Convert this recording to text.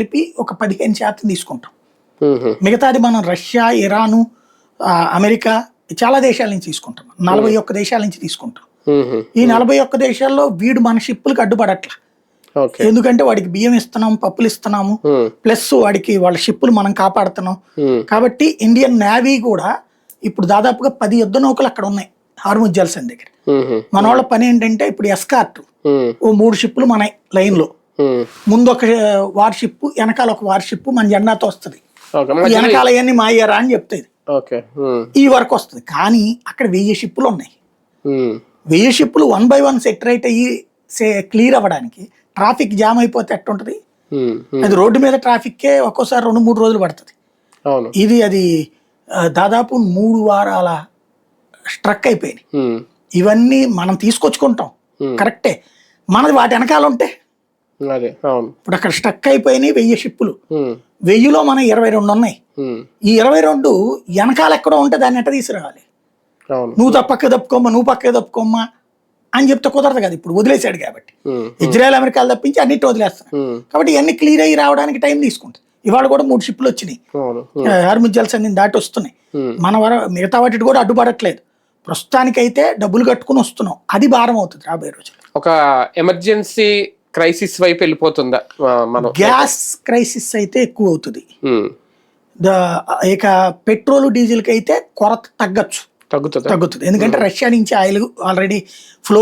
కలిపి ఒక 15% తీసుకుంటాం. మిగతాది మనం రష్యా, ఇరాను, అమెరికా చాలా దేశాల నుంచి తీసుకుంటాం. 41 దేశాల నుంచి తీసుకుంటాం. ఈ 41 దేశాల్లో వీడు మన షిప్పులకు అడ్డుపడట్లా. ఎందుకంటే వాడికి బియ్యం ఇస్తున్నాము, పప్పులు ఇస్తున్నాము, ప్లస్ వాడికి వాళ్ళ షిప్పులు మనం కాపాడుతున్నాం. కాబట్టి ఇండియన్ నేవీ కూడా ఇప్పుడు దాదాపుగా 10 యుద్ధ నౌకలు అక్కడ ఉన్నాయి హార్ముజ్ జలసంధి దగ్గర. మన వాళ్ళ పని ఏంటంటే ఇప్పుడు ఎస్కార్ట్ ఓ 3 షిప్పులు మన లైన్ లో, ముందు ఒక వార్షిప్, వెనకాల ఒక వార్షిప్ మన జెండాతో వస్తుంది. వెనకాల అవన్నీ మాయ్యారా అని చెప్తుంది. ఈ వరకు వస్తుంది. కానీ అక్కడ 1000 షిప్పులు ఉన్నాయి. 1000 షిప్పులు 1 by 1 సెటరేట్ అయ్యి క్లియర్ అవ్వడానికి ట్రాఫిక్ జామ్ అయిపోతే ఎట్టుంటది. అది రోడ్డు మీద ట్రాఫిక్కే ఒక్కోసారి 2-3 రోజులు పడుతుంది. అది దాదాపు 3 వారాల స్ట్రక్ అయిపోయింది. ఇవన్నీ మనం తీసుకొచ్చుకుంటాం కరెక్టే, మనది వాటి వెనకాల ఉంటే ఇప్పుడు అక్కడ స్ట్రక్ అయిపోయినాయి 1000 షిప్పులు. 1000లో మనం 22 ఉన్నాయి. ఈ 22 వెనకాల ఎక్కడో ఉంటే దాన్ని ఎట్ట తీసుకురావాలి? నువ్వు పక్కకి తప్పుకోమ్మా అని చెప్తే కుదరదు కదా. ఇప్పుడు వదిలేశాడు కాబట్టి ఇజ్రాయెల్, అమెరికాలు తప్పించి అన్నిటి వదిలేస్తున్నాడు. కాబట్టి ఇవన్నీ క్లియర్ అయ్యి రావడానికి టైం తీసుకుంటుంది. ఇవాళ కూడా 3 షిప్పులు వచ్చినాయి హార్ముజ్ జలసంధిని దాటి వస్తున్నాయి. మన మిగతా వాటి కూడా అడ్డుపడట్లేదు. ప్రస్తుతానికైతే డబ్బులు కట్టుకుని వస్తున్నాం. అది భారం అవుతుంది రాబోయే రోజులు. ఒక ఎమర్జెన్సీ క్రైసిస్ వైపు వెళ్ళిపోతుందా? గ్యాస్ క్రైసిస్ అయితే ఎక్కువ అవుతుంది. ఇక పెట్రోల్, డీజిల్ కి అయితే కొరత తగ్గుతుంది. ఎందుకంటే రష్యా నుంచి ఆయిల్ ఆల్రెడీ ఫ్లో